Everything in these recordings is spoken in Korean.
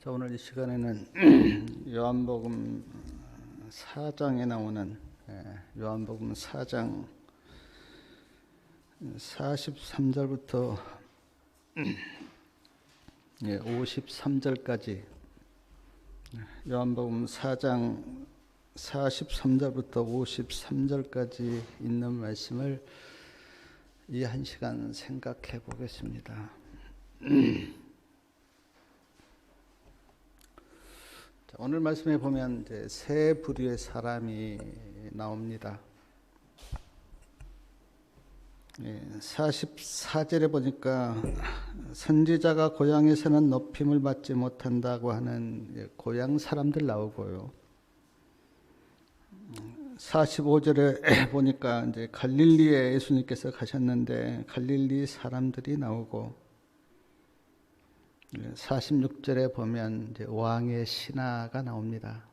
자, 오늘 이 시간에는 요한복음 4장에 나오는 요한복음 4장 43절부터 53절까지 요한복음 4장 43절부터 53절까지 있는 말씀을 이 한 시간 생각해 보겠습니다. 오늘 말씀에 보면 이제 세 부류의 사람이 나옵니다. 44절에 보니까 선지자가 고향에서는 높임을 받지 못한다고 하는 고향 사람들 나오고요. 45절에 보니까 이제 갈릴리에 예수님께서 가셨는데 갈릴리 사람들이 나오고, 46절에 보면 이제 왕의 신하가 나옵니다.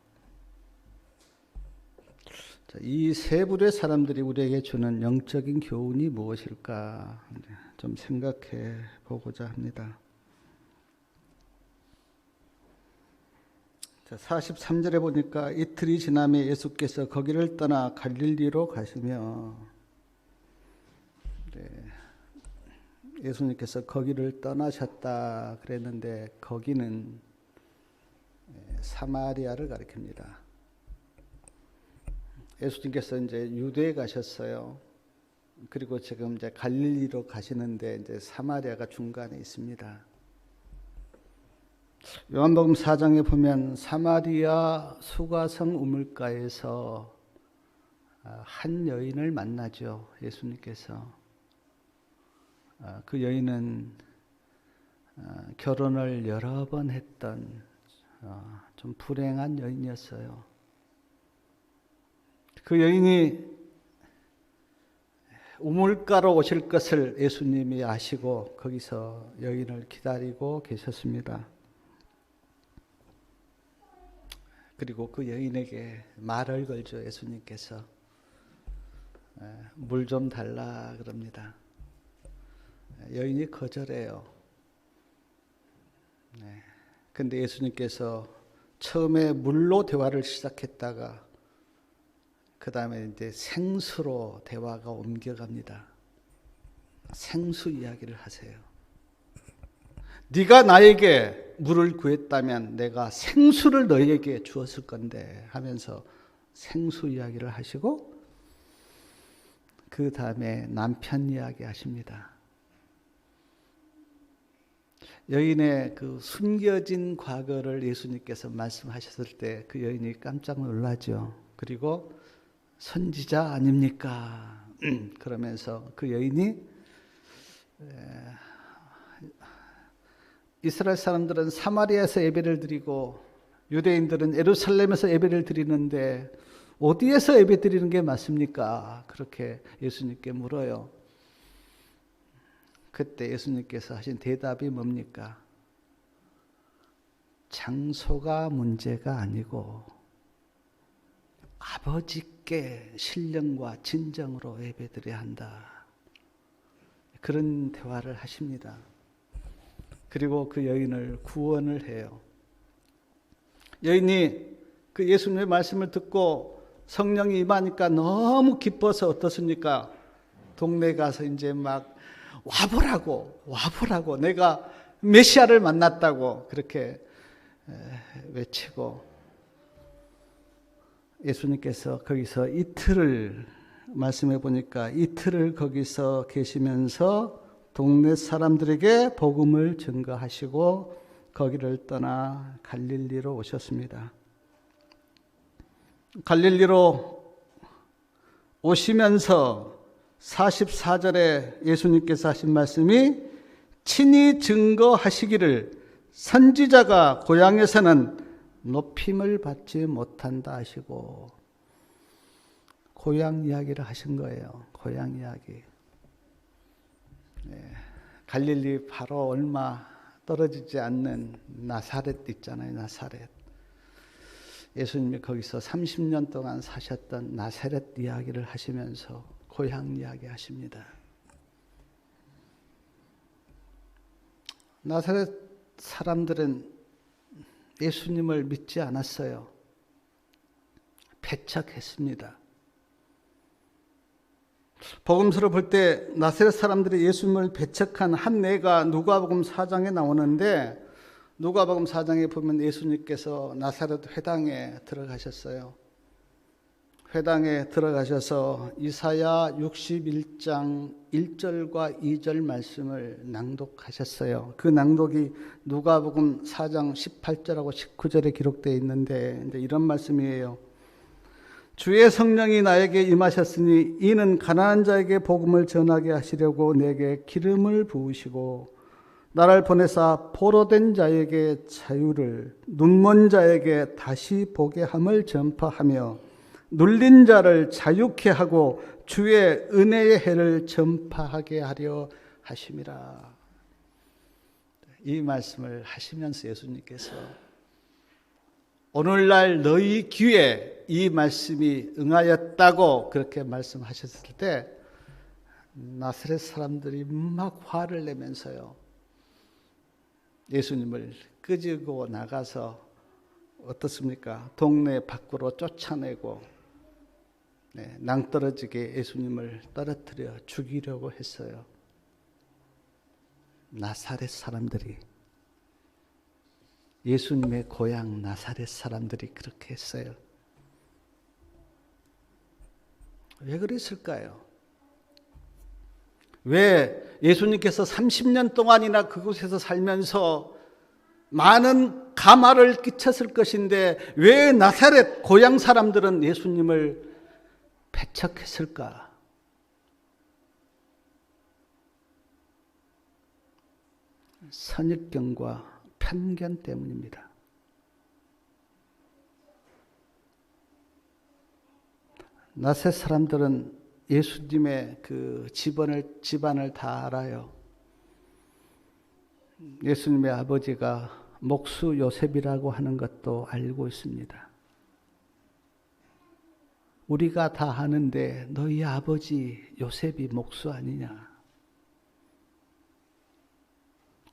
이 세 부류의 사람들이 우리에게 주는 영적인 교훈이 무엇일까 좀 생각해 보고자 합니다. 43절에 보니까 이틀이 지나며 예수께서 거기를 떠나 갈릴리로 가시며, 예수님께서 거기를 떠나셨다 그랬는데 거기는 사마리아를 가리킵니다. 예수님께서 이제 유대에 가셨어요. 그리고 지금 이제 갈릴리로 가시는데 이제 사마리아가 중간에 있습니다. 요한복음 4장에 보면 사마리아 수가성 우물가에서 한 여인을 만나죠. 예수님께서. 그 여인은 결혼을 여러 번 했던 좀 불행한 여인이었어요. 그 여인이 우물가로 오실 것을 예수님이 아시고 거기서 여인을 기다리고 계셨습니다. 그리고 그 여인에게 말을 걸죠. 예수님께서 물 좀 달라 그럽니다. 여인이 거절해요. 근데 예수님께서 처음에 물로 대화를 시작했다가 그 다음에 이제 생수로 대화가 옮겨갑니다. 생수 이야기를 하세요. 네가 나에게 물을 구했다면 내가 생수를 너에게 주었을 건데 하면서 생수 이야기를 하시고, 그 다음에 남편 이야기 하십니다. 여인의 그 숨겨진 과거를 예수님께서 말씀하셨을 때 그 여인이 깜짝 놀라죠. 그리고 선지자 아닙니까? 그러면서 그 여인이 이스라엘 사람들은 사마리아에서 예배를 드리고 유대인들은 예루살렘에서 예배를 드리는데 어디에서 예배 드리는 게 맞습니까? 그렇게 예수님께 물어요. 그때 예수님께서 하신 대답이 뭡니까? 장소가 문제가 아니고 아버지께 신령과 진정으로 예배드려야 한다. 그런 대화를 하십니다. 그리고 그 여인을 구원을 해요. 여인이 그 예수님의 말씀을 듣고 성령이 임하니까 너무 기뻐서 어떻습니까? 동네 가서 이제 막 와보라고 내가 메시아를 만났다고 그렇게 외치고, 예수님께서 거기서 이틀을, 말씀해 보니까 이틀을 거기서 계시면서 동네 사람들에게 복음을 증거하시고 거기를 떠나 갈릴리로 오셨습니다. 갈릴리로 오시면서 44절에 예수님께서 하신 말씀이 친히 증거하시기를 선지자가 고향에서는 높임을 받지 못한다 하시고, 고향 이야기를 하신 거예요. 고향 이야기. 갈릴리 바로 얼마 떨어지지 않는 나사렛 있잖아요. 나사렛. 예수님이 거기서 30년 동안 사셨던 나사렛 이야기를 하시면서 고향 이야기 하십니다. 나사렛 사람들은 예수님을 믿지 않았어요. 배척했습니다. 복음서를 볼 때 나사렛 사람들이 예수님을 배척한 한 예가 누가복음 4장에 나오는데, 누가복음 4장에 보면 예수님께서 나사렛 회당에 들어가셨어요. 회당에 들어가셔서 이사야 61장 1절과 2절 말씀을 낭독하셨어요. 그 낭독이 누가복음 4장 18절하고 19절에 기록되어 있는데, 이제 이런 말씀이에요. 주의 성령이 나에게 임하셨으니 이는 가난한 자에게 복음을 전하게 하시려고 내게 기름을 부으시고 나를 보내사 포로된 자에게 자유를, 눈먼 자에게 다시 보게 함을 전파하며 눌린 자를 자유케 하고 주의 은혜의 해를 전파하게 하려 하심이라. 이 말씀을 하시면서 예수님께서 오늘날 너희 귀에 이 말씀이 응하였다고 그렇게 말씀하셨을 때 나사렛 사람들이 막 화를 내면서요, 예수님을 끄집고 나가서 어떻습니까? 동네 밖으로 쫓아내고 낭떠러지게 예수님을 떨어뜨려 죽이려고 했어요. 나사렛 사람들이, 예수님의 고향 나사렛 사람들이 그렇게 했어요. 왜 그랬을까요? 왜 예수님께서 30년 동안이나 그곳에서 살면서 많은 감화를 끼쳤을 것인데 왜 나사렛 고향 사람들은 예수님을 배척했을까? 선입견과 편견 때문입니다. 나사렛 사람들은 예수님의 그 집안을 다 알아요. 예수님의 아버지가 목수 요셉이라고 하는 것도 알고 있습니다. 우리가 다 아는데 너희 아버지 요셉이 목수 아니냐?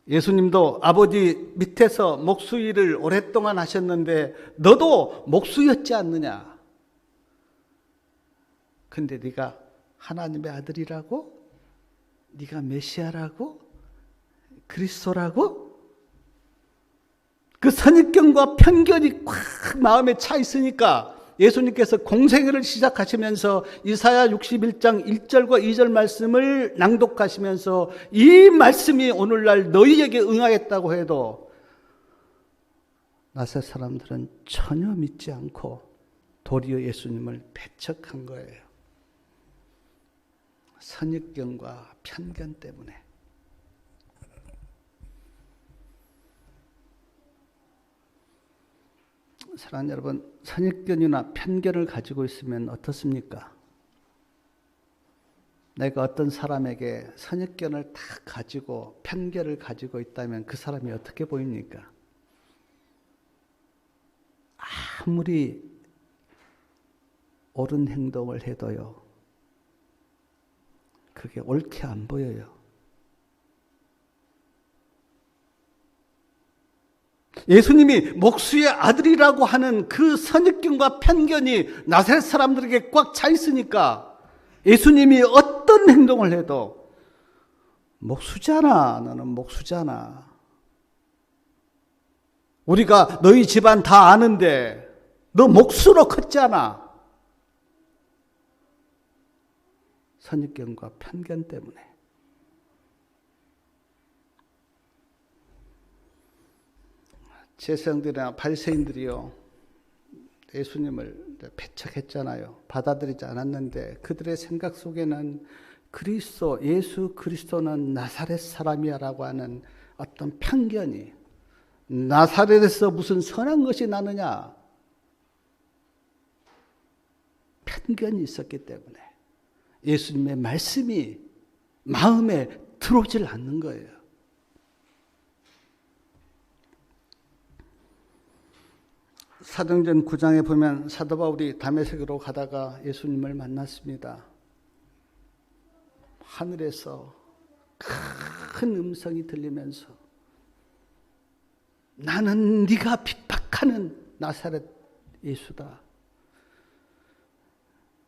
예수님도 아버지 밑에서 목수 일을 오랫동안 하셨는데 너도 목수였지 않느냐? 근데 네가 하나님의 아들이라고? 네가 메시아라고? 그리스도라고? 그 선입견과 편견이 꽉 마음에 차 있으니까 예수님께서 공생애를 시작하시면서 이사야 61장 1절과 2절 말씀을 낭독하시면서 이 말씀이 오늘날 너희에게 응하였다고 해도 나사렛 사람들은 전혀 믿지 않고 도리어 예수님을 배척한 거예요. 선입견과 편견 때문에. 사랑하는 여러분, 선입견이나 편견을 가지고 있으면 어떻습니까? 내가 어떤 사람에게 선입견을 다 가지고 편견을 가지고 있다면 그 사람이 어떻게 보입니까? 아무리 옳은 행동을 해도요, 그게 옳게 안 보여요. 예수님이 목수의 아들이라고 하는 그 선입견과 편견이 나사렛 사람들에게 꽉 차 있으니까 예수님이 어떤 행동을 해도 목수잖아, 너는 목수잖아. 우리가 너희 집안 다 아는데 너 목수로 컸잖아. 선입견과 편견 때문에. 제사장들이나 바리새인들이요, 예수님을 배척했잖아요. 받아들이지 않았는데 그들의 생각 속에는 그리스도, 예수 그리스도는 나사렛 사람이야라고 하는 어떤 편견이, 나사렛에서 무슨 선한 것이 나느냐, 편견이 있었기 때문에 예수님의 말씀이 마음에 들어오질 않는 거예요. 사도행전 9장에 보면 사도 바울이 다메섹으로 가다가 예수님을 만났습니다. 하늘에서 큰 음성이 들리면서 나는 네가 핍박 기억하는 나사렛 예수다.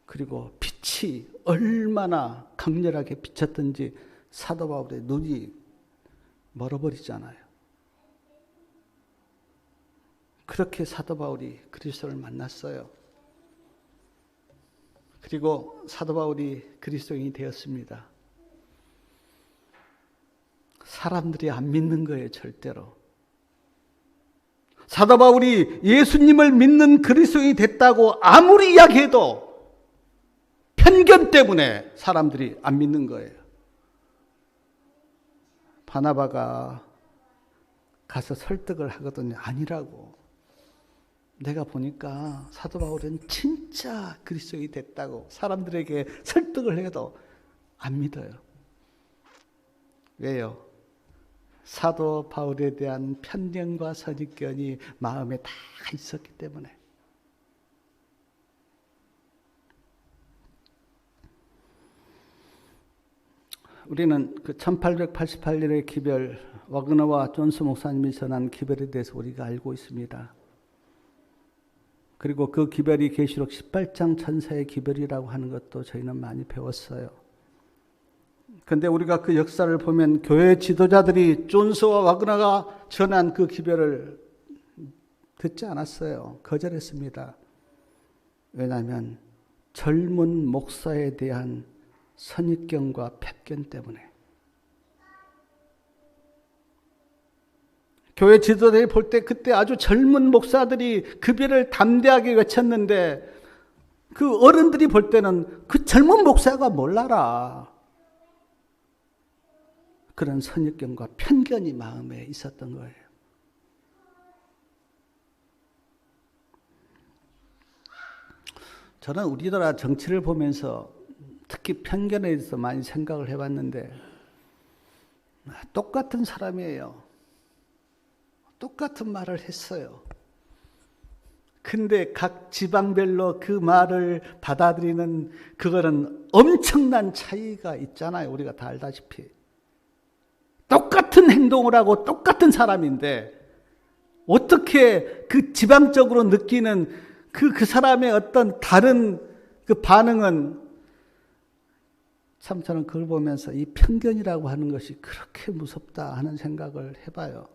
그리고 빛이 얼마나 강렬하게 비쳤던지 사도 바울의 눈이 멀어버리잖아요. 그렇게 사도 바울이 그리스도를 만났어요. 그리고 사도 바울이 그리스도인이 되었습니다. 사람들이 안 믿는 거예요, 절대로. 사도 바울이 예수님을 믿는 그리스도인이 됐다고 아무리 이야기해도 편견 때문에 사람들이 안 믿는 거예요. 바나바가 가서 설득을 하거든요. 아니라고. 내가 보니까 사도 바울은 진짜 그리스도인이 됐다고 사람들에게 설득을 해도 안 믿어요. 왜요? 사도 바울에 대한 편견과 선입견이 마음에 다 있었기 때문에. 우리는 그 1888년의 기별, 와그너와 존스 목사님이 전한 기별에 대해서 우리가 알고 있습니다. 그리고 그 기별이 계시록 18장 천사의 기별이라고 하는 것도 저희는 많이 배웠어요. 그런데 우리가 그 역사를 보면 교회 지도자들이 존스와 와그너가 전한 그 기별을 듣지 않았어요. 거절했습니다. 왜냐하면 젊은 목사에 대한 선입견과 편견 때문에. 교회 지도자들이 볼 때 그때 아주 젊은 목사들이 그 비를 담대하게 외쳤는데 그 어른들이 볼 때는 그 젊은 목사가 뭘 알아. 그런 선입견과 편견이 마음에 있었던 거예요. 저는 우리나라 정치를 보면서 특히 편견에 대해서 많이 생각을 해봤는데 똑같은 사람이에요. 똑같은 말을 했어요. 근데 각 지방별로 그 말을 받아들이는 그거는 엄청난 차이가 있잖아요. 우리가 다 알다시피. 똑같은 행동을 하고 똑같은 사람인데 어떻게 그 지방적으로 느끼는 그 사람의 어떤 다른 그 반응은 참 저는 그걸 보면서 이 편견이라고 하는 것이 그렇게 무섭다 하는 생각을 해봐요.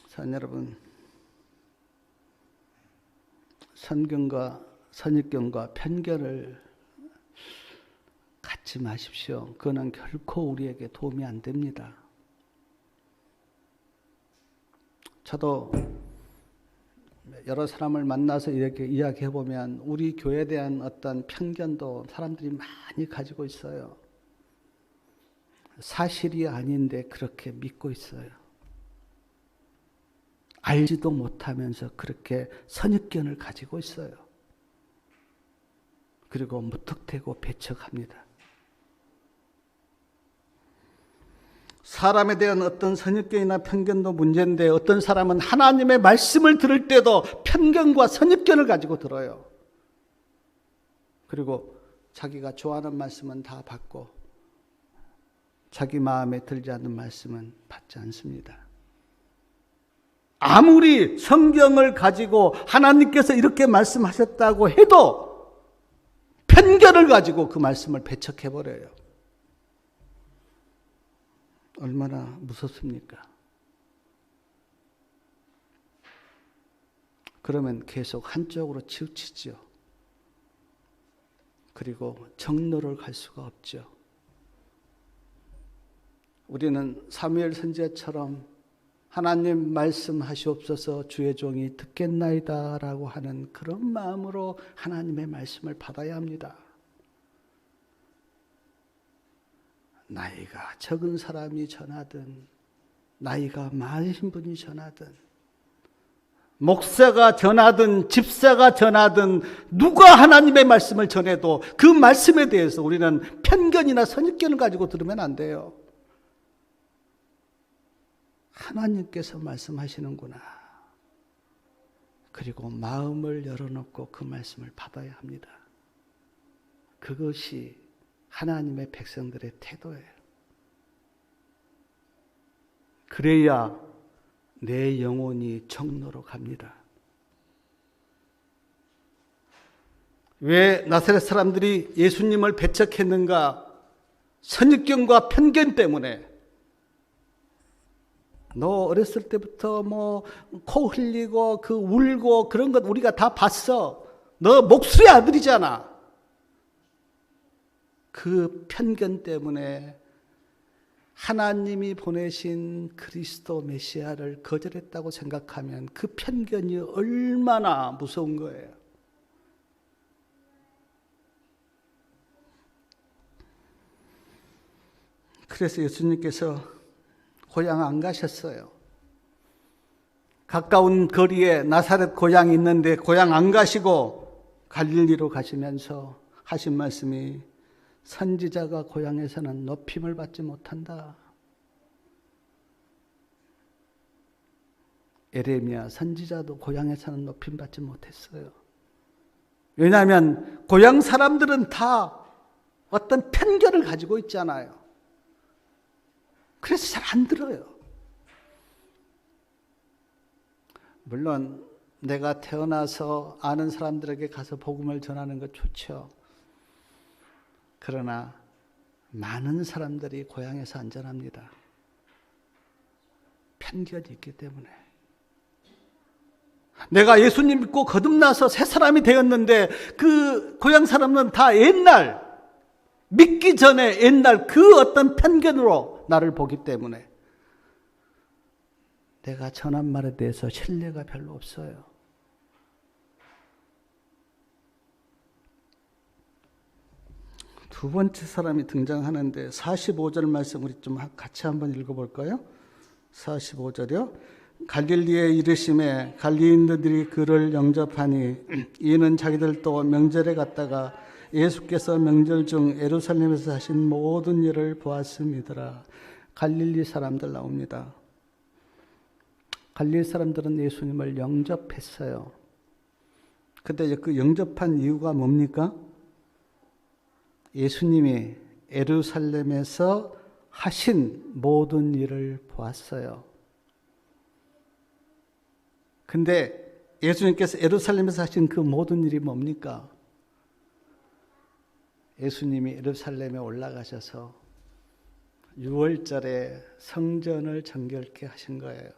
자, 여러분, 선견과 선입견과 편견을 갖지 마십시오. 그거는 결코 우리에게 도움이 안 됩니다. 저도 여러 사람을 만나서 이렇게 이야기해 보면 우리 교회에 대한 어떤 편견도 사람들이 많이 가지고 있어요. 사실이 아닌데 그렇게 믿고 있어요. 알지도 못하면서 그렇게 선입견을 가지고 있어요. 그리고 무턱대고 배척합니다. 사람에 대한 어떤 선입견이나 편견도 문제인데 어떤 사람은 하나님의 말씀을 들을 때도 편견과 선입견을 가지고 들어요. 그리고 자기가 좋아하는 말씀은 다 받고 자기 마음에 들지 않는 말씀은 받지 않습니다. 아무리 성경을 가지고 하나님께서 이렇게 말씀하셨다고 해도 편견을 가지고 그 말씀을 배척해버려요. 얼마나 무섭습니까? 그러면 계속 한쪽으로 치우치죠. 그리고 정로를 갈 수가 없죠. 우리는 사무엘 선지자처럼 하나님 말씀하시옵소서 주의 종이 듣겠나이다 라고 하는 그런 마음으로 하나님의 말씀을 받아야 합니다. 나이가 적은 사람이 전하든 나이가 많으신 분이 전하든 목사가 전하든 집사가 전하든 누가 하나님의 말씀을 전해도 그 말씀에 대해서 우리는 편견이나 선입견을 가지고 들으면 안 돼요. 하나님께서 말씀하시는구나. 그리고 마음을 열어놓고 그 말씀을 받아야 합니다. 그것이 하나님의 백성들의 태도예요. 그래야 내 영혼이 정로로 갑니다. 왜 나사렛 사람들이 예수님을 배척했는가? 선입견과 편견 때문에. 너 어렸을 때부터 코 흘리고 울고 그런 것 우리가 다 봤어. 너 목수의 아들이잖아. 그 편견 때문에 하나님이 보내신 그리스도 메시아를 거절했다고 생각하면 그 편견이 얼마나 무서운 거예요. 그래서 예수님께서 고향 안 가셨어요. 가까운 거리에 나사렛 고향이 있는데 고향 안 가시고 갈릴리로 가시면서 하신 말씀이 선지자가 고향에서는 높임을 받지 못한다. 에레미야 선지자도 고향에서는 높임 받지 못했어요. 왜냐하면 고향 사람들은 다 어떤 편견을 가지고 있잖아요. 그래서 잘 안 들어요. 물론 내가 태어나서 아는 사람들에게 가서 복음을 전하는 것 좋죠. 그러나 많은 사람들이 고향에서 안 전합니다. 편견이 있기 때문에. 내가 예수님 믿고 거듭나서 새 사람이 되었는데 그 고향 사람은 다 옛날, 믿기 전에 옛날 그 어떤 편견으로 나를 보기 때문에 내가 전한 말에 대해서 신뢰가 별로 없어요. 두 번째 사람이 등장하는데 45절 말씀 우리 좀 같이 한번 읽어볼까요? 45절이요. 갈릴리에 이르심에 갈릴리인들이 그를 영접하니 이는 자기들도 명절에 갔다가 예수께서 명절 중 예루살렘에서 하신 모든 일을 보았음이더라. 갈릴리 사람들 나옵니다. 갈릴리 사람들은 예수님을 영접했어요. 근데 그 영접한 이유가 뭡니까? 예수님이 예루살렘에서 하신 모든 일을 보았어요. 근데 예수님께서 예루살렘에서 하신 그 모든 일이 뭡니까? 예수님이 예루살렘에 올라가셔서 6월절에 성전을 정결케 하신 거예요.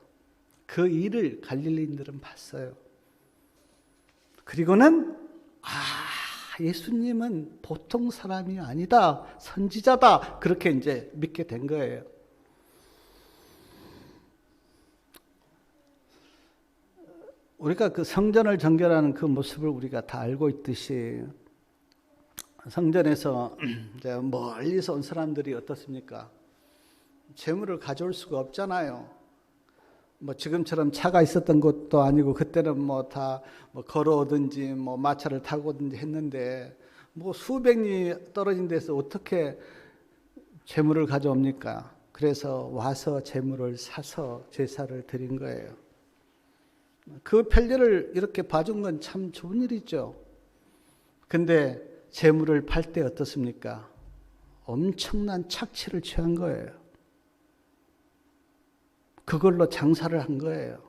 그 일을 갈릴리인들은 봤어요. 그리고는 예수님은 보통 사람이 아니다. 선지자다. 그렇게 이제 믿게 된 거예요. 우리가 그 성전을 정결하는 그 모습을 우리가 다 알고 있듯이 성전에서 이제 멀리서 온 사람들이 어떻습니까? 재물을 가져올 수가 없잖아요. 지금처럼 차가 있었던 것도 아니고 그때는 다 걸어오든지 마차를 타고 오든지 했는데 수백 리 떨어진 데서 어떻게 재물을 가져옵니까? 그래서 와서 재물을 사서 제사를 드린 거예요. 그 편리를 이렇게 봐준 건 참 좋은 일이죠. 근데 재물을 팔 때 어떻습니까? 엄청난 착취를 취한 거예요. 그걸로 장사를 한 거예요.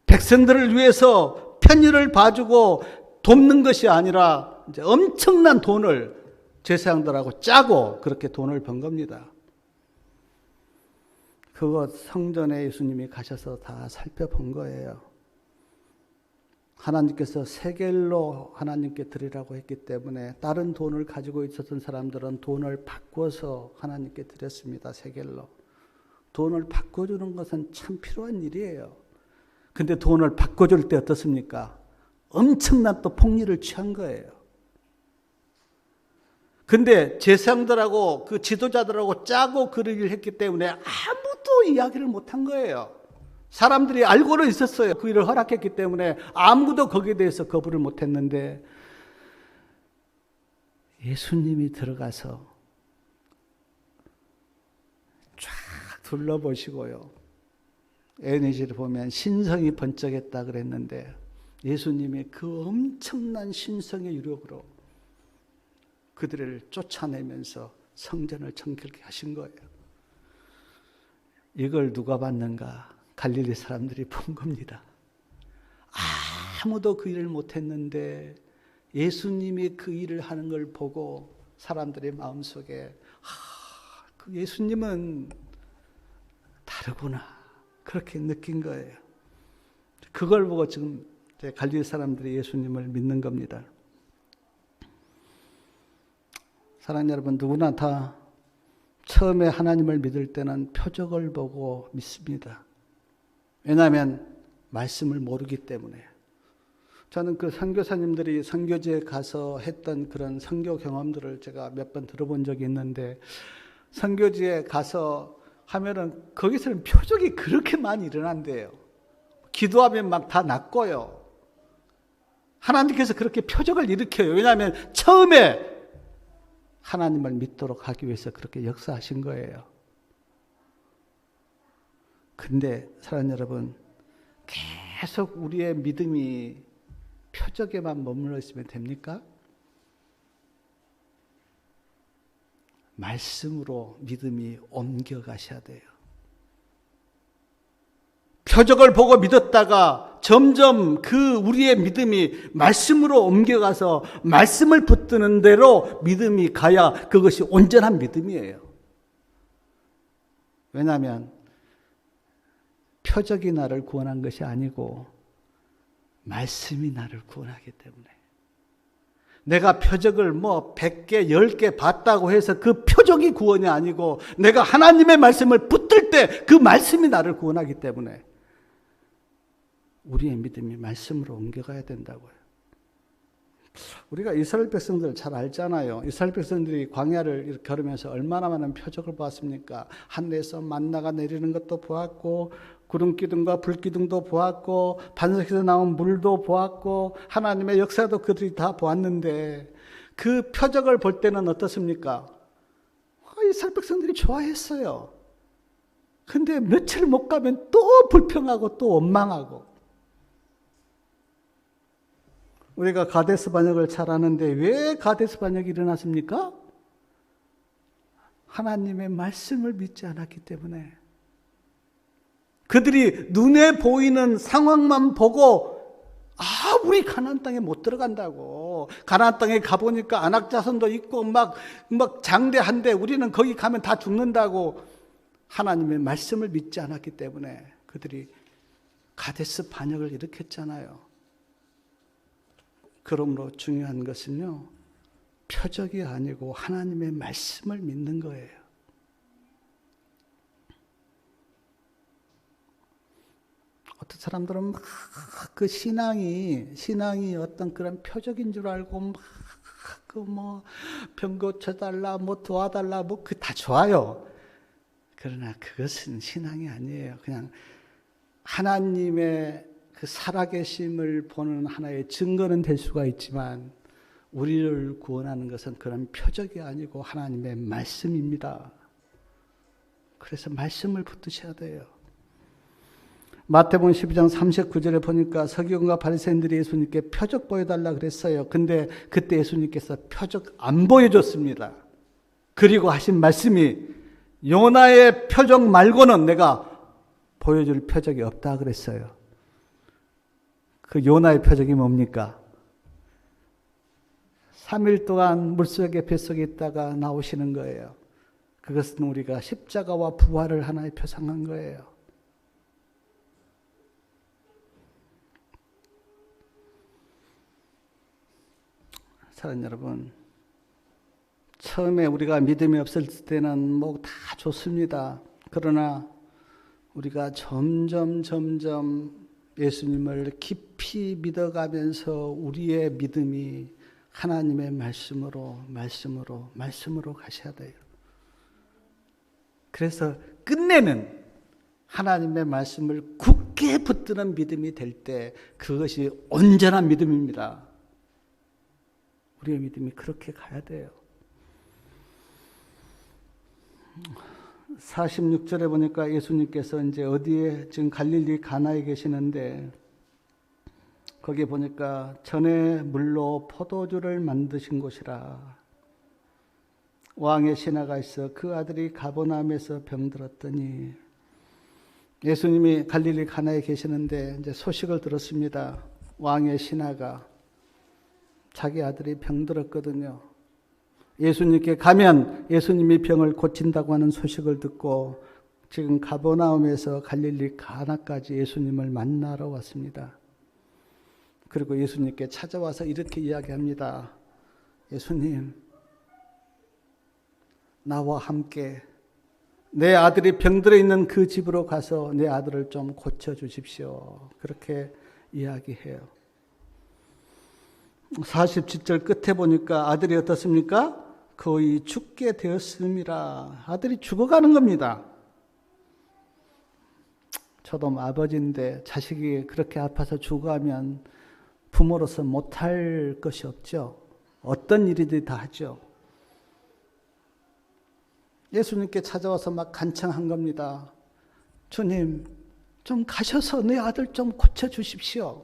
백성들을 위해서 편의를 봐주고 돕는 것이 아니라 이제 엄청난 돈을 제사장들하고 짜고 그렇게 돈을 번 겁니다. 그거 성전에 예수님이 가셔서 다 살펴본 거예요. 하나님께서 세겔로 하나님께 드리라고 했기 때문에 다른 돈을 가지고 있었던 사람들은 돈을 바꿔서 하나님께 드렸습니다. 세겔로. 돈을 바꿔주는 것은 참 필요한 일이에요. 근데 돈을 바꿔줄 때 어떻습니까? 엄청난 또 폭리를 취한 거예요. 근데 제사장들하고 그 지도자들하고 짜고 그 일을 했기 때문에 아무도 이야기를 못한 거예요. 사람들이 알고는 있었어요. 그 일을 허락했기 때문에 아무도 거기에 대해서 거부를 못했는데 예수님이 들어가서 쫙 둘러보시고요. 에니지를 보면 신성이 번쩍했다 그랬는데 예수님이 그 엄청난 신성의 유력으로 그들을 쫓아내면서 성전을 정결케 하신 거예요. 이걸 누가 봤는가? 갈릴리 사람들이 본 겁니다. 아무도 그 일을 못했는데 예수님이 그 일을 하는 걸 보고 사람들의 마음속에 그 예수님은 다르구나 그렇게 느낀 거예요. 그걸 보고 지금 갈릴리 사람들이 예수님을 믿는 겁니다. 사랑하는 여러분, 누구나 다 처음에 하나님을 믿을 때는 표적을 보고 믿습니다. 왜냐하면 말씀을 모르기 때문에. 저는 그 선교사님들이 선교지에 가서 했던 그런 선교 경험들을 제가 몇 번 들어본 적이 있는데, 선교지에 가서 하면은 거기서는 표적이 그렇게 많이 일어난대요. 기도하면 막 다 낫고요. 하나님께서 그렇게 표적을 일으켜요. 왜냐하면 처음에 하나님을 믿도록 하기 위해서 그렇게 역사하신 거예요. 근데 사랑하는 여러분, 계속 우리의 믿음이 표적에만 머물러 있으면 됩니까? 말씀으로 믿음이 옮겨가셔야 돼요. 표적을 보고 믿었다가 점점 그 우리의 믿음이 말씀으로 옮겨가서 말씀을 붙드는 대로 믿음이 가야 그것이 온전한 믿음이에요. 왜냐하면 표적이 나를 구원한 것이 아니고 말씀이 나를 구원하기 때문에. 내가 표적을 100개, 10개 봤다고 해서 그 표적이 구원이 아니고 내가 하나님의 말씀을 붙들 때 그 말씀이 나를 구원하기 때문에 우리의 믿음이 말씀으로 옮겨가야 된다고요. 우리가 이스라엘 백성들 잘 알잖아요. 이스라엘 백성들이 광야를 이렇게 걸으면서 얼마나 많은 표적을 보았습니까? 하늘에서 만나가 내리는 것도 보았고, 구름 기둥과 불 기둥도 보았고, 반석에서 나온 물도 보았고, 하나님의 역사도 그들이 다 보았는데 그 표적을 볼 때는 어떻습니까? 이스라엘 백성들이 좋아했어요. 근데 며칠 못 가면 또 불평하고 또 원망하고. 우리가 가데스 반역을 잘 아는데 왜 가데스 반역이 일어났습니까? 하나님의 말씀을 믿지 않았기 때문에. 그들이 눈에 보이는 상황만 보고 우리 가나안 땅에 못 들어간다고. 가나안 땅에 가보니까 안악자손도 있고 막 장대한데 우리는 거기 가면 다 죽는다고. 하나님의 말씀을 믿지 않았기 때문에 그들이 가데스 반역을 일으켰잖아요. 그러므로 중요한 것은요, 표적이 아니고 하나님의 말씀을 믿는 거예요. 어떤 사람들은 막 그 신앙이 어떤 그런 표적인 줄 알고 막 병 고쳐달라, 도와달라, 그 다 좋아요. 그러나 그것은 신앙이 아니에요. 그냥 하나님의 그 살아계심을 보는 하나의 증거는 될 수가 있지만 우리를 구원하는 것은 그런 표적이 아니고 하나님의 말씀입니다. 그래서 말씀을 붙드셔야 돼요. 마태복음 12장 39절에 보니까 서기관과 바리새인들이 예수님께 표적 보여달라 그랬어요. 근데 그때 예수님께서 표적 안 보여줬습니다. 그리고 하신 말씀이 요나의 표적 말고는 내가 보여줄 표적이 없다 그랬어요. 그 요나의 표적이 뭡니까? 3일 동안 물속에 뱃속에 있다가 나오시는 거예요. 그것은 우리가 십자가와 부활을 하나의 표상한 거예요. 사랑하는 여러분, 처음에 우리가 믿음이 없을 때는 다 좋습니다. 그러나 우리가 점점 예수님을 깊이 믿어가면서 우리의 믿음이 하나님의 말씀으로 가셔야 돼요. 그래서 끝내는 하나님의 말씀을 굳게 붙드는 믿음이 될 때 그것이 온전한 믿음입니다. 우리의 믿음이 그렇게 가야 돼요. 46절에 보니까 예수님께서 이제 어디에 지금 갈릴리 가나에 계시는데 거기에 보니까 전에 물로 포도주를 만드신 곳이라. 왕의 신하가 있어 그 아들이 가버나움에서 병들었더니 예수님이 갈릴리 가나에 계시는데 이제 소식을 들었습니다. 왕의 신하가 자기 아들이 병들었거든요. 예수님께 가면 예수님이 병을 고친다고 하는 소식을 듣고 지금 가버나움에서 갈릴리 가나까지 예수님을 만나러 왔습니다. 그리고 예수님께 찾아와서 이렇게 이야기합니다. 예수님, 나와 함께 내 아들이 병들어 있는 그 집으로 가서 내 아들을 좀 고쳐주십시오. 그렇게 이야기해요. 47절 끝에 보니까 아들이 어떻습니까? 거의 죽게 되었음이라. 아들이 죽어가는 겁니다. 저도 아버지인데 자식이 그렇게 아파서 죽어가면 부모로서 못할 것이 없죠. 어떤 일이든 다 하죠. 예수님께 찾아와서 막 간청한 겁니다. 주님, 좀 가셔서 내 아들 좀 고쳐주십시오.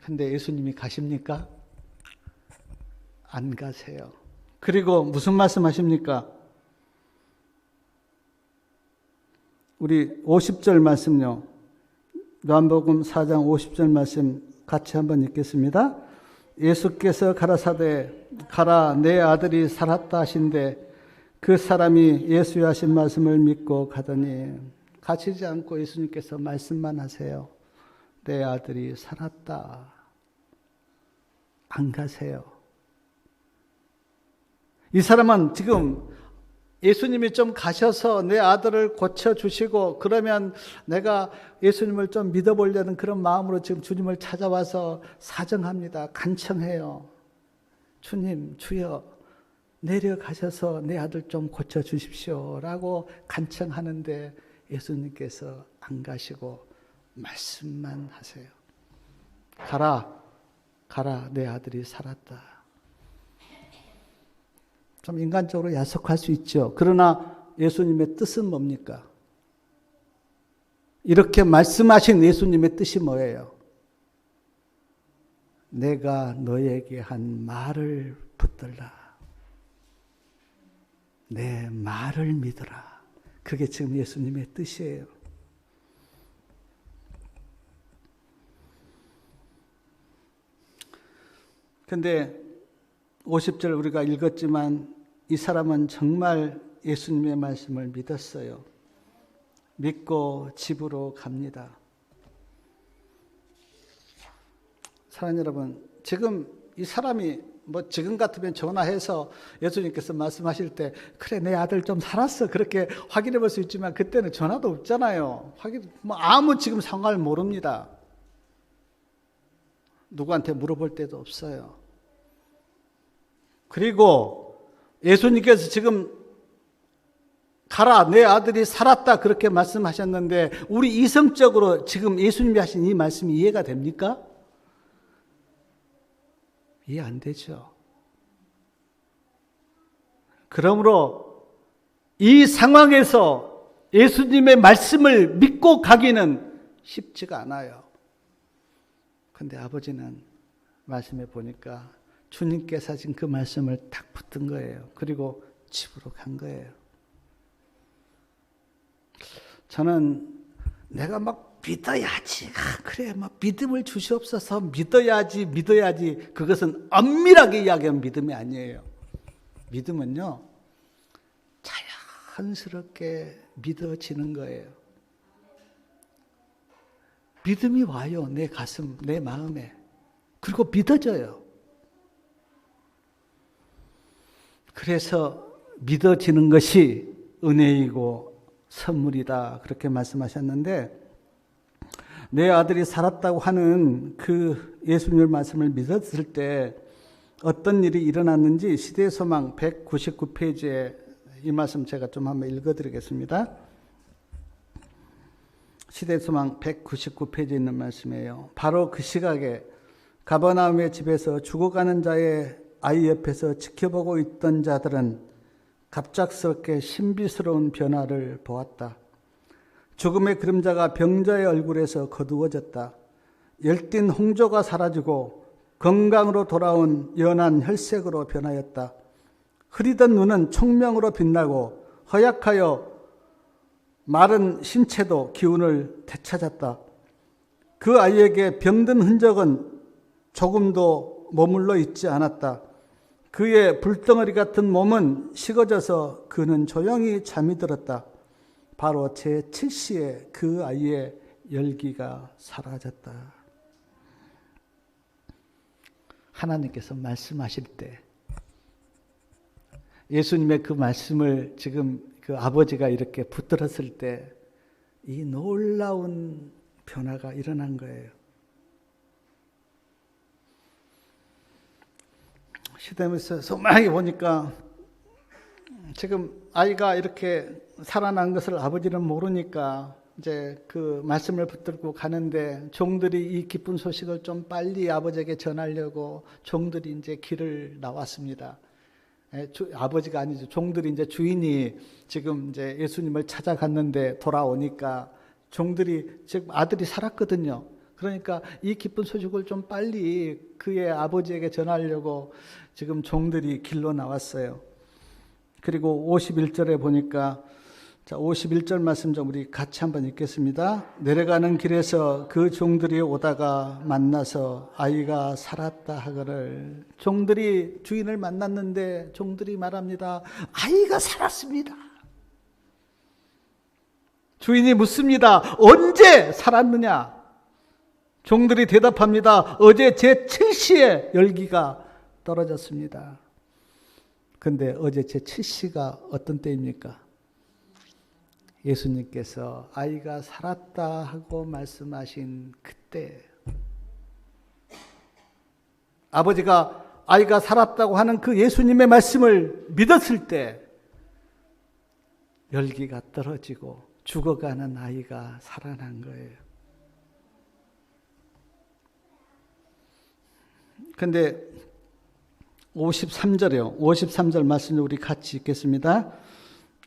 근데 예수님이 가십니까? 안 가세요. 그리고 무슨 말씀하십니까? 우리 50절 말씀요. 요한복음 4장 50절 말씀 같이 한번 읽겠습니다. 예수께서 가라사대 가라 내 아들이 살았다 하신대 그 사람이 예수의 하신 말씀을 믿고 가더니 가시지 않고 예수님께서 말씀만 하세요. 내 아들이 살았다. 안 가세요. 이 사람은 지금 예수님이 좀 가셔서 내 아들을 고쳐주시고 그러면 내가 예수님을 좀 믿어보려는 그런 마음으로 지금 주님을 찾아와서 사정합니다. 간청해요. 주님, 주여 내려가셔서 내 아들 좀 고쳐주십시오 라고 간청하는데 예수님께서 안 가시고 말씀만 하세요. 가라, 가라, 내 아들이 살았다. 좀 인간적으로 야속할 수 있죠. 그러나 예수님의 뜻은 뭡니까? 이렇게 말씀하신 예수님의 뜻이 뭐예요? 내가 너에게 한 말을 붙들라. 내 말을 믿어라. 그게 지금 예수님의 뜻이에요. 근데 50절 우리가 읽었지만 이 사람은 정말 예수님의 말씀을 믿었어요. 믿고 집으로 갑니다. 사랑하는 여러분, 지금 이 사람이 지금 같으면 전화해서 예수님께서 말씀하실 때 그래 내 아들 좀 살았어 그렇게 확인해 볼 수 있지만 그때는 전화도 없잖아요. 아무 지금 상황을 모릅니다. 누구한테 물어볼 때도 없어요. 그리고 예수님께서 지금 가라 내 아들이 살았다 그렇게 말씀하셨는데 우리 이성적으로 지금 예수님이 하신 이 말씀이 이해가 됩니까? 이해 안 되죠. 그러므로 이 상황에서 예수님의 말씀을 믿고 가기는 쉽지가 않아요. 그런데 아버지는 말씀해 보니까 주님께서 하신 그 말씀을 딱 붙든 거예요. 그리고 집으로 간 거예요. 저는 내가 막 믿어야지. 그래, 막 믿음을 주시옵소서. 믿어야지. 그것은 엄밀하게 이야기하면 믿음이 아니에요. 믿음은요, 자연스럽게 믿어지는 거예요. 믿음이 와요. 내 가슴, 내 마음에. 그리고 믿어져요. 그래서 믿어지는 것이 은혜이고 선물이다. 그렇게 말씀하셨는데 내 아들이 살았다고 하는 그 예수님의 말씀을 믿었을 때 어떤 일이 일어났는지 시대의 소망 199페이지에 이 말씀 제가 좀 한번 읽어드리겠습니다. 시대의 소망 199페이지에 있는 말씀이에요. 바로 그 시각에 가버나움의 집에서 죽어가는 자의 아이 옆에서 지켜보고 있던 자들은 갑작스럽게 신비스러운 변화를 보았다. 죽음의 그림자가 병자의 얼굴에서 거두어졌다. 열띤 홍조가 사라지고 건강으로 돌아온 연한 혈색으로 변하였다. 흐리던 눈은 총명으로 빛나고 허약하여 마른 신체도 기운을 되찾았다. 그 아이에게 병든 흔적은 조금도 머물러 있지 않았다. 그의 불덩어리 같은 몸은 식어져서 그는 조용히 잠이 들었다. 바로 제7시에 그 아이의 열기가 사라졌다. 하나님께서 말씀하실 때 예수님의 그 말씀을 지금 그 아버지가 이렇게 붙들었을 때 이 놀라운 변화가 일어난 거예요. 시대면서 소망하게 보니까 지금 아이가 이렇게 살아난 것을 아버지는 모르니까 이제 그 말씀을 붙들고 가는데 종들이 이 기쁜 소식을 좀 빨리 아버지에게 전하려고 종들이 이제 길을 나왔습니다. 아버지가 아니죠. 종들이 이제 주인이 지금 이제 예수님을 찾아갔는데 돌아오니까 종들이 지금 아들이 살았거든요. 그러니까 이 기쁜 소식을 좀 빨리 그의 아버지에게 전하려고 지금 종들이 길로 나왔어요. 그리고 51절에 보니까 자, 51절 말씀 좀 우리 같이 한번 읽겠습니다. 내려가는 길에서 그 종들이 오다가 만나서 아이가 살았다 하거늘. 종들이 주인을 만났는데 종들이 말합니다. 아이가 살았습니다. 주인이 묻습니다. 언제 살았느냐? 종들이 대답합니다. 어제 제7시에 열기가 떨어졌습니다. 근데 어제 제7시가 어떤 때입니까? 예수님께서 아이가 살았다 하고 말씀하신 그때, 아버지가 아이가 살았다고 하는 그 예수님의 말씀을 믿었을 때 열기가 떨어지고 죽어가는 아이가 살아난 거예요. 근데 53절이요. 53절 말씀을 우리 같이 읽겠습니다.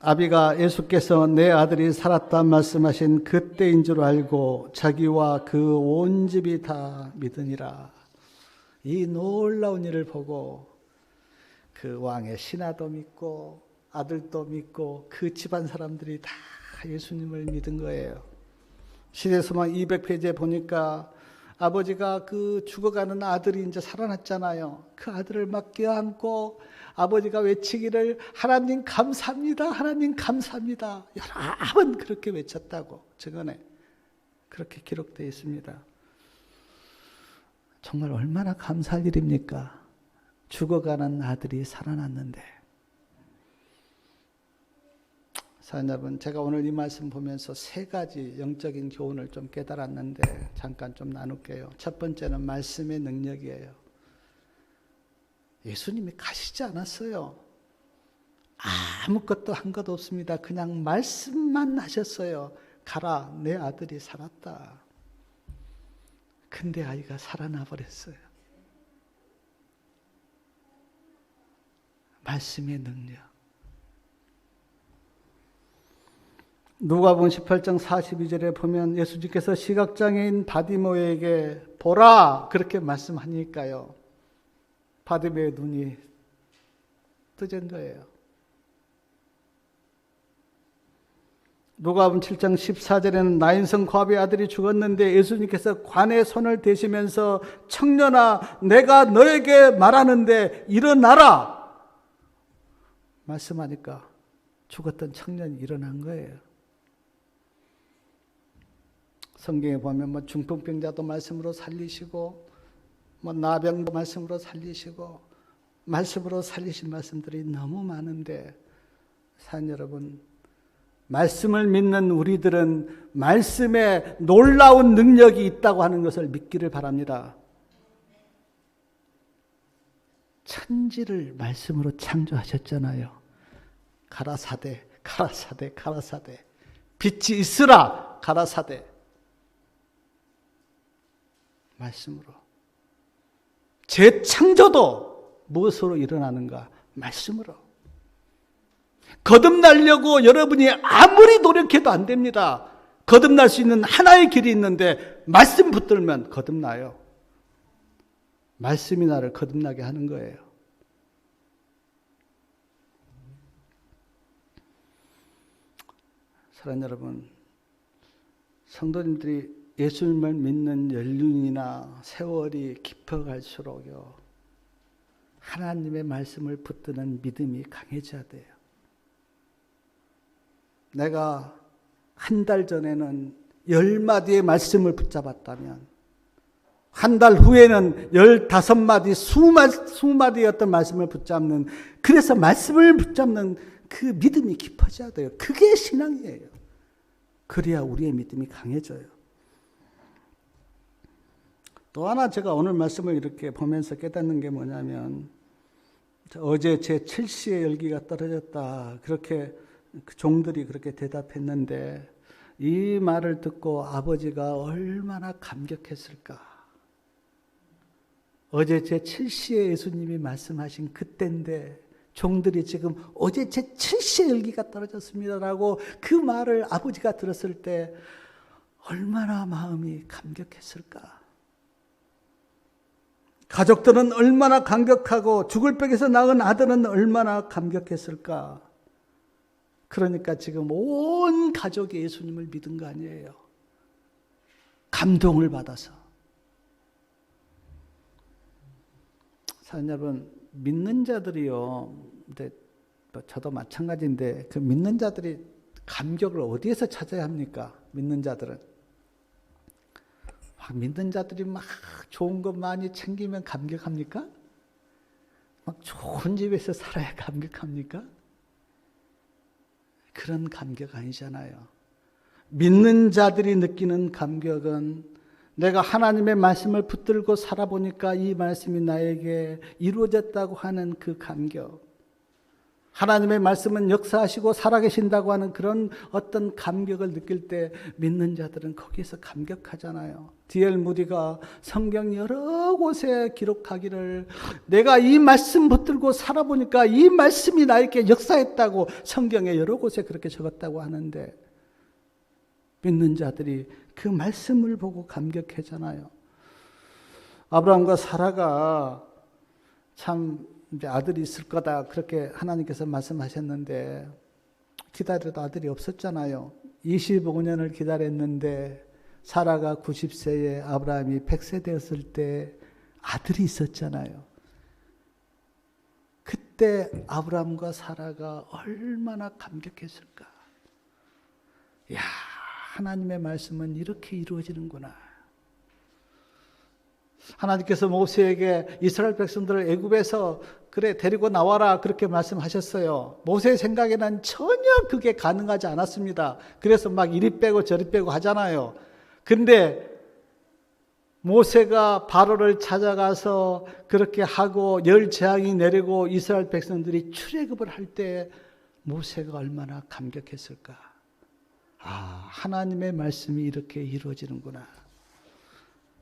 아비가 예수께서 내 아들이 살았다 말씀하신 그때인 줄 알고 자기와 그 온 집이 다 믿으니라. 이 놀라운 일을 보고 그 왕의 신하도 믿고 아들도 믿고 그 집안 사람들이 다 예수님을 믿은 거예요. 시대소망 200페이지에 보니까 아버지가 그 죽어가는 아들이 이제 살아났잖아요. 그 아들을 막 껴안고 아버지가 외치기를 하나님 감사합니다. 하나님 감사합니다. 여러 번 그렇게 외쳤다고 증언에 그렇게 기록되어 있습니다. 정말 얼마나 감사할 일입니까? 죽어가는 아들이 살아났는데. 사랑하는 여러분, 제가 오늘 이 말씀 보면서 세 가지 영적인 교훈을 좀 깨달았는데 잠깐 좀 나눌게요. 첫 번째는 말씀의 능력이에요. 예수님이 가시지 않았어요. 아무것도 한 것 없습니다. 그냥 말씀만 하셨어요. 가라, 내 아들이 살았다. 근데 아이가 살아나 버렸어요. 말씀의 능력. 누가복음 18장 42절에 보면 예수님께서 시각장애인 바디모에게 보라 그렇게 말씀하니까요. 바디모의 눈이 뜨진 거예요. 누가복음 7장 14절에는 나인성 과부의 아들이 죽었는데 예수님께서 관에 손을 대시면서 청년아 내가 너에게 말하는데 일어나라 말씀하니까 죽었던 청년이 일어난 거예요. 성경에 보면 뭐 중풍병자도 말씀으로 살리시고 뭐 나병도 말씀으로 살리시고 말씀으로 살리신 말씀들이 너무 많은데 사랑하는 여러분, 말씀을 믿는 우리들은 말씀에 놀라운 능력이 있다고 하는 것을 믿기를 바랍니다. 천지를 말씀으로 창조하셨잖아요. 가라사대, 가라사대, 가라사대. 빛이 있으라, 가라사대. 말씀으로. 재창조도 무엇으로 일어나는가? 말씀으로. 거듭나려고 여러분이 아무리 노력해도 안 됩니다. 거듭날 수 있는 하나의 길이 있는데 말씀 붙들면 거듭나요. 말씀이 나를 거듭나게 하는 거예요. 사랑하는 여러분, 성도님들이 예수님을 믿는 연륜이나 세월이 깊어갈수록요, 하나님의 말씀을 붙드는 믿음이 강해져야 돼요. 내가 한 달 전에는 10마디의 말씀을 붙잡았다면 한 달 후에는 15마디, 20마디의 어떤 말씀을 붙잡는, 그래서 말씀을 붙잡는 그 믿음이 깊어져야 돼요. 그게 신앙이에요. 그래야 우리의 믿음이 강해져요. 또 하나 제가 오늘 말씀을 이렇게 보면서 깨닫는 게 뭐냐면, 어제 제 7시에 열기가 떨어졌다, 그렇게 그 종들이 그렇게 대답했는데, 이 말을 듣고 아버지가 얼마나 감격했을까. 어제 제 7시에 예수님이 말씀하신 그때인데 종들이 지금 어제 제 7시에 열기가 떨어졌습니다라고 그 말을 아버지가 들었을 때 얼마나 마음이 감격했을까. 가족들은 얼마나 감격하고 죽을 벽에서 낳은 아들은 얼마나 감격했을까. 그러니까 지금 온 가족이 예수님을 믿은 거 아니에요. 감동을 받아서. 사랑하는 여러분, 믿는 자들이요, 근데 저도 마찬가지인데, 그 믿는 자들이 감격을 어디에서 찾아야 합니까? 믿는 자들은 믿는 자들이 막 좋은 것 많이 챙기면 감격합니까? 막 좋은 집에서 살아야 감격합니까? 그런 감격 아니잖아요. 믿는 자들이 느끼는 감격은 내가 하나님의 말씀을 붙들고 살아보니까 이 말씀이 나에게 이루어졌다고 하는 그 감격, 하나님의 말씀은 역사하시고 살아계신다고 하는 그런 어떤 감격을 느낄 때 믿는 자들은 거기에서 감격하잖아요. D.L. 무디가 성경 여러 곳에 기록하기를, 내가 이 말씀 붙들고 살아보니까 이 말씀이 나에게 역사했다고 성경에 여러 곳에 그렇게 적었다고 하는데, 믿는 자들이 그 말씀을 보고 감격하잖아요. 아브라함과 사라가 참 이제 아들이 있을 거다 그렇게 하나님께서 말씀하셨는데 기다려도 아들이 없었잖아요. 25년을 기다렸는데 사라가 90세에 아브라함이 100세 되었을 때 아들이 있었잖아요. 그때 아브라함과 사라가 얼마나 감격했을까. 야, 하나님의 말씀은 이렇게 이루어지는구나. 하나님께서 모세에게 이스라엘 백성들을 애굽에서 그래 데리고 나와라 그렇게 말씀하셨어요. 모세의 생각에는 전혀 그게 가능하지 않았습니다. 그래서 막 이리 빼고 저리 빼고 하잖아요. 근데 모세가 바로를 찾아가서 그렇게 하고 열 재앙이 내리고 이스라엘 백성들이 출애굽을 할 때 모세가 얼마나 감격했을까. 아, 하나님의 말씀이 이렇게 이루어지는구나.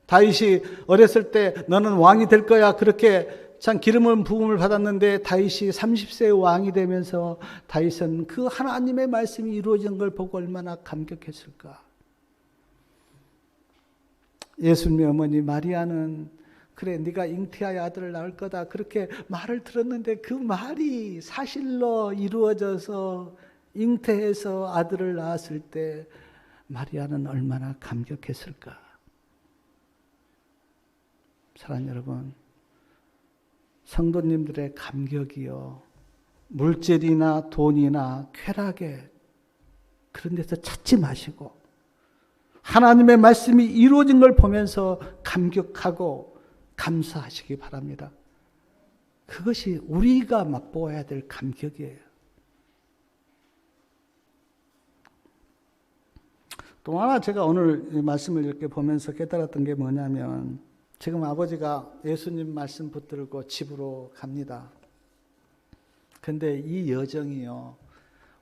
다윗이 어렸을 때 너는 왕이 될 거야 그렇게 참 기름을 부음을 받았는데 다윗이 30세의 왕이 되면서 다윗은 그 하나님의 말씀이 이루어진 걸 보고 얼마나 감격했을까. 예수님의 어머니 마리아는 그래 네가 잉태하여 아들을 낳을 거다 그렇게 말을 들었는데 그 말이 사실로 이루어져서 잉태해서 아들을 낳았을 때 마리아는 얼마나 감격했을까. 사랑하는 여러분, 성도님들의 감격이요, 물질이나 돈이나 쾌락에 그런 데서 찾지 마시고 하나님의 말씀이 이루어진 걸 보면서 감격하고 감사하시기 바랍니다. 그것이 우리가 맛보아야 될 감격이에요. 또 하나 제가 오늘 이 말씀을 이렇게 보면서 깨달았던 게 뭐냐면, 지금 아버지가 예수님 말씀 붙들고 집으로 갑니다. 근데 이 여정이요,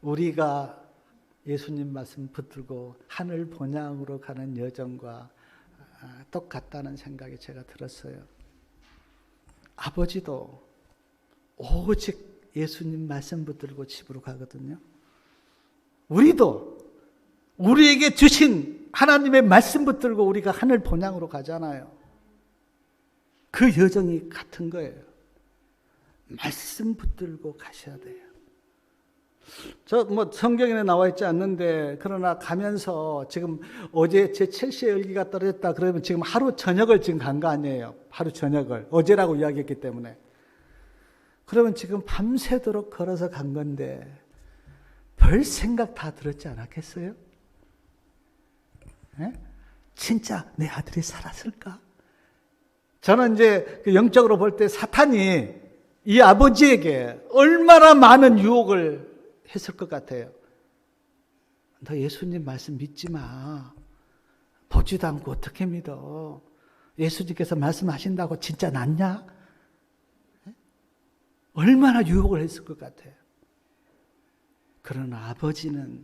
우리가 예수님 말씀 붙들고 하늘 본향으로 가는 여정과 똑같다는 생각이 제가 들었어요. 아버지도 오직 예수님 말씀 붙들고 집으로 가거든요. 우리도 우리에게 주신 하나님의 말씀 붙들고 우리가 하늘 본향으로 가잖아요. 그 여정이 같은 거예요. 말씀 붙들고 가셔야 돼요. 성경에 나와 있지 않는데, 그러나 가면서 지금 어제 제 첼시에 열기가 떨어졌다 그러면 지금 하루 저녁을 지금 간 거 아니에요. 하루 저녁을. 어제라고 이야기했기 때문에. 그러면 지금 밤새도록 걸어서 간 건데, 별 생각 다 들었지 않았겠어요? 네? 진짜 내 아들이 살았을까? 저는 이제 영적으로 볼 때 사탄이 이 아버지에게 얼마나 많은 유혹을 했을 것 같아요. 너 예수님 말씀 믿지 마. 보지도 않고 어떻게 믿어? 예수님께서 말씀하신다고 진짜 낫냐? 얼마나 유혹을 했을 것 같아요. 그러나 아버지는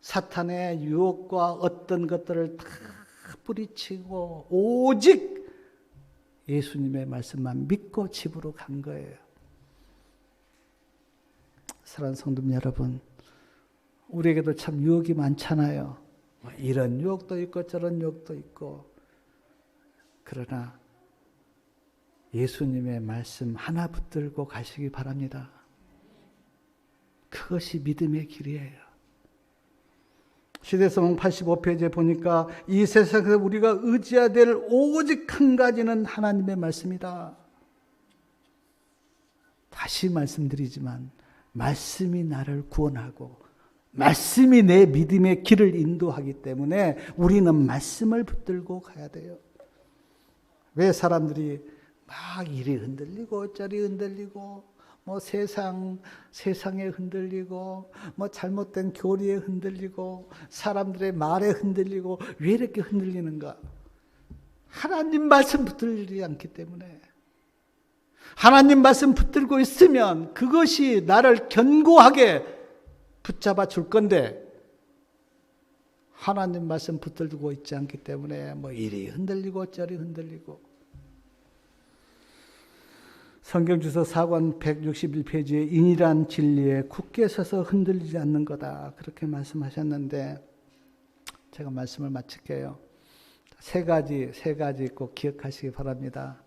사탄의 유혹과 어떤 것들을 다 뿌리치고 오직 예수님의 말씀만 믿고 집으로 간 거예요. 사랑하는 성도 여러분, 우리에게도 참 유혹이 많잖아요. 이런 유혹도 있고 저런 유혹도 있고. 그러나 예수님의 말씀 하나 붙들고 가시기 바랍니다. 그것이 믿음의 길이에요. 시대성경 85페이지에 보니까 이 세상에서 우리가 의지해야 될 오직 한 가지는 하나님의 말씀이다. 다시 말씀드리지만 말씀이 나를 구원하고 말씀이 내 믿음의 길을 인도하기 때문에 우리는 말씀을 붙들고 가야 돼요. 왜 사람들이 막 이리 흔들리고 저리 흔들리고 세상에 흔들리고 잘못된 교리에 흔들리고 사람들의 말에 흔들리고 왜 이렇게 흔들리는가? 하나님 말씀 붙들지 않기 때문에. 하나님 말씀 붙들고 있으면 그것이 나를 견고하게 붙잡아 줄 건데, 하나님 말씀 붙들고 있지 않기 때문에 이리 흔들리고 저리 흔들리고. 성경주서 4권 161페이지에 인이란 진리에 굳게 서서 흔들리지 않는 거다, 그렇게 말씀하셨는데, 제가 말씀을 마칠게요. 세 가지 꼭 기억하시기 바랍니다.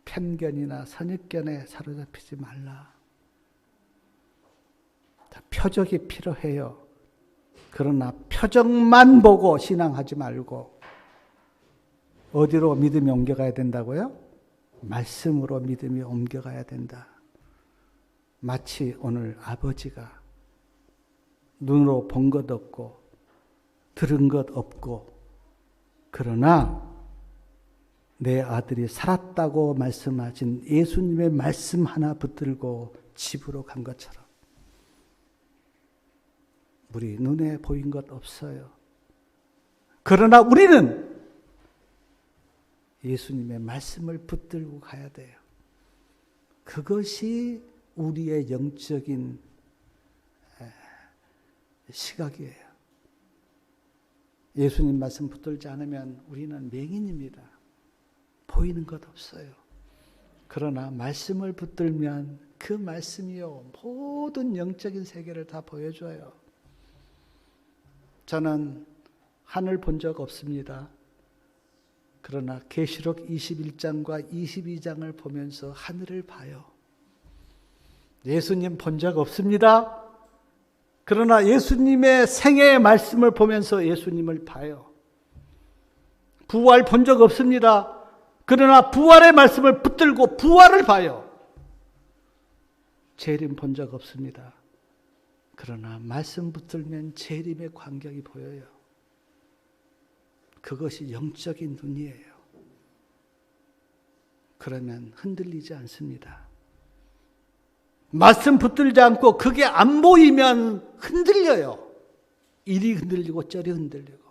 편견이나 선입견에 사로잡히지 말라. 표적이 필요해요. 그러나 표적만 보고 신앙하지 말고 어디로 믿음이 옮겨가야 된다고요? 말씀으로 믿음이 옮겨가야 된다. 마치 오늘 아버지가 눈으로 본 것 없고 들은 것 없고, 그러나 내 아들이 살았다고 말씀하신 예수님의 말씀 하나 붙들고 집으로 간 것처럼 우리 눈에 보인 것 없어요. 그러나 우리는 예수님의 말씀을 붙들고 가야 돼요. 그것이 우리의 영적인 시각이에요. 예수님 말씀 붙들지 않으면 우리는 맹인입니다. 보이는 것 없어요. 그러나 말씀을 붙들면 그 말씀이요, 모든 영적인 세계를 다 보여줘요. 저는 하늘 본 적 없습니다. 그러나 계시록 21장과 22장을 보면서 하늘을 봐요. 예수님 본 적 없습니다. 그러나 예수님의 생애의 말씀을 보면서 예수님을 봐요. 부활 본 적 없습니다. 그러나 부활의 말씀을 붙들고 부활을 봐요. 재림 본 적 없습니다. 그러나 말씀 붙들면 재림의 광경이 보여요. 그것이 영적인 눈이에요. 그러면 흔들리지 않습니다. 말씀 붙들지 않고 그게 안 보이면 흔들려요. 이리 흔들리고 저리 흔들리고.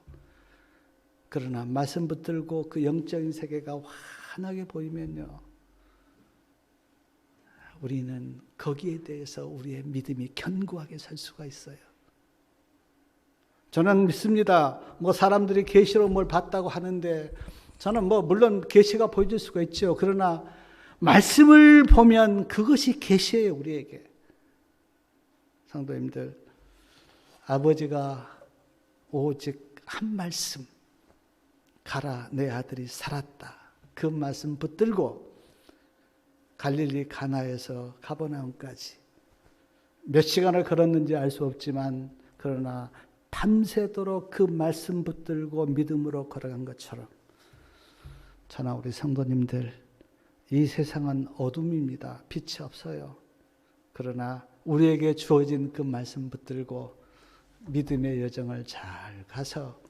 그러나 말씀 붙들고 그 영적인 세계가 환하게 보이면요, 우리는 거기에 대해서 우리의 믿음이 견고하게 설 수가 있어요. 저는 믿습니다. 사람들이 계시로 뭘 봤다고 하는데, 저는 물론 계시가 보여줄 수가 있죠. 그러나 말씀을 보면 그것이 계시예요, 우리에게. 성도님들, 아버지가 오직 한 말씀, 가라 내 아들이 살았다, 그 말씀 붙들고 갈릴리 가나에서 가버나움까지 몇 시간을 걸었는지 알 수 없지만 그러나 밤새도록 그 말씀 붙들고 믿음으로 걸어간 것처럼 저나 우리 성도님들 이 세상은 어둠입니다. 빛이 없어요. 그러나 우리에게 주어진 그 말씀 붙들고 믿음의 여정을 잘 가서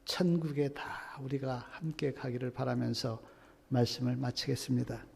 천국에 다 우리가 함께 가기를 바라면서 말씀을 마치겠습니다.